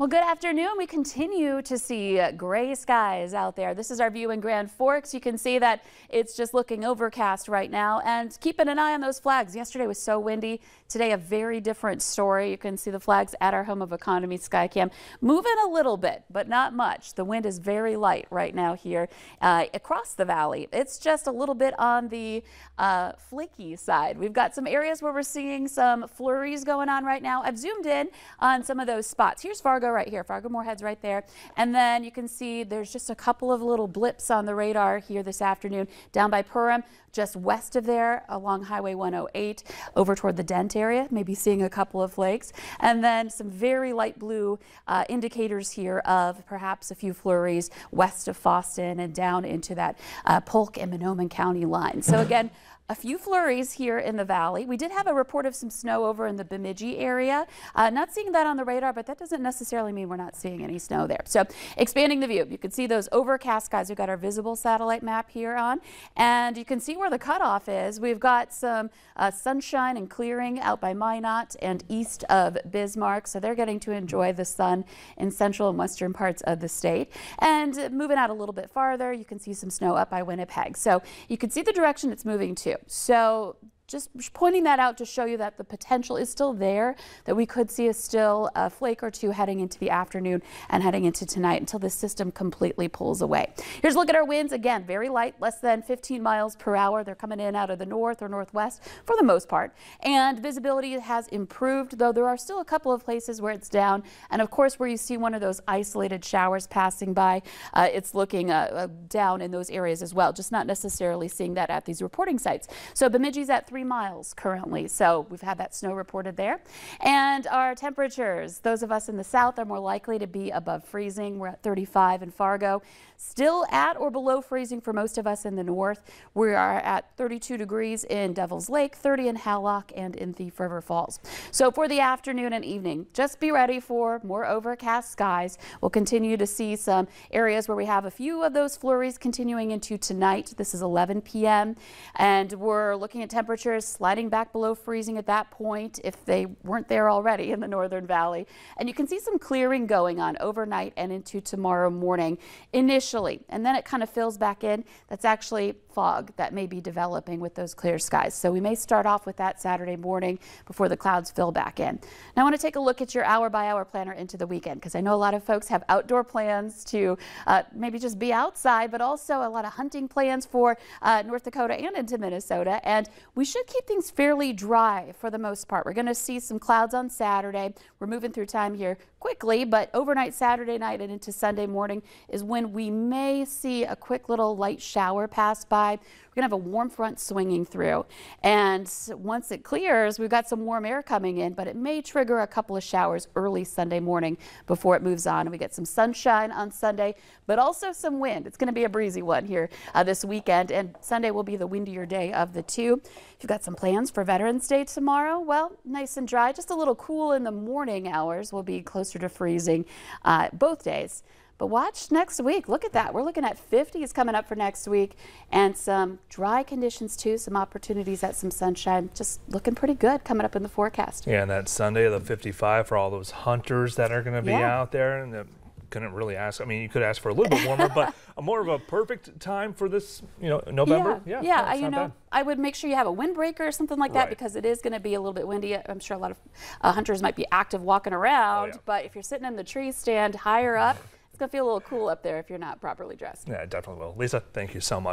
Well, good afternoon. We continue to see gray skies out there. This is our view in Grand Forks. You can see that it's just looking overcast right now, and keeping an eye on those flags. Yesterday was so windy. Today, a very different story. You can see the flags at our home of economy Skycam moving a little bit, but not much. The wind is very light right now here across the valley. It's just a little bit on the flaky side. We've got some areas where we're seeing some flurries going on right now. I've zoomed in on some of those spots. Here's Fargo right here. Fargo-Moorhead's right there. And then you can see there's just a couple of little blips on the radar here this afternoon down by Perham, just west of there along Highway 108 over toward the Dent area, maybe seeing a couple of flakes. And then some very light blue indicators here of perhaps a few flurries west of Fosston and down into that Polk and Mahnomen County line. So again, a few flurries here in the valley. We did have a report of some snow over in the Bemidji area. Not seeing that on the radar, but that doesn't necessarily mean we're not seeing any snow there. So expanding the view, you can see those overcast skies. We've got our visible satellite map here on, and you can see where the cutoff is. We've got some sunshine and clearing out by Minot and east of Bismarck. So they're getting to enjoy the sun in central and western parts of the state. And moving out a little bit farther, you can see some snow up by Winnipeg. So you can see the direction it's moving to. So just pointing that out to show you that the potential is still there, that we could see a flake or two heading into the afternoon and heading into tonight until the system completely pulls away. Here's a look at our winds. Again, very light, less than 15 miles per hour. They're coming in out of the north or northwest for the most part. And visibility has improved, though there are still a couple of places where it's down. And of course, where you see one of those isolated showers passing by, it's looking down in those areas as well, just not necessarily seeing that at these reporting sites. So Bemidji's at 3 miles currently, so we've had that snow reported there. And our temperatures, those of us in the south are more likely to be above freezing. We're at 35 in Fargo, still at or below freezing for most of us in the north. We are at 32 degrees in Devil's Lake, 30 in Hallock, and in Thief River Falls. So for the afternoon and evening, just be ready for more overcast skies. We'll continue to see some areas where we have a few of those flurries continuing into tonight. This is 11 p.m. and we're looking at temperatures sliding back below freezing at that point if they weren't there already in the northern valley. And you can see some clearing going on overnight and into tomorrow morning initially, and then it kind of fills back in. That's actually fog that may be developing with those clear skies. So we may start off with that Saturday morning before the clouds fill back in. Now I want to take a look at your hour-by-hour planner into the weekend, because I know a lot of folks have outdoor plans to maybe just be outside, but also a lot of hunting plans for North Dakota and into Minnesota. And we should keep things fairly dry for the most part. We're going to see some clouds on Saturday. We're moving through time here quickly, but overnight Saturday night and into Sunday morning is when we may see a quick little light shower pass by. We're going to have a warm front swinging through, and once it clears, we've got some warm air coming in, but it may trigger a couple of showers early Sunday morning before it moves on, and we get some sunshine on Sunday, but also some wind. It's going to be a breezy one here this weekend, and Sunday will be the windier day of the two. If you've got some plans for Veterans Day tomorrow, well, nice and dry, just a little cool in the morning hours. Will be closer to freezing both days. But watch next week. Look at that. We're looking at 50s coming up for next week, and some dry conditions too, some opportunities at some sunshine. Just looking pretty good coming up in the forecast. Yeah, and that Sunday, the 55 for all those hunters that are going to be out there. And couldn't really ask. I mean, you could ask for a little bit warmer, but more of a perfect time for this, November. Yeah, I would make sure you have a windbreaker or something like that, because it is going to be a little bit windy. I'm sure a lot of hunters might be active walking around, but if you're sitting in the tree stand higher up, it's going to feel a little cool up there if you're not properly dressed. Yeah, it definitely will. Lisa, thank you so much.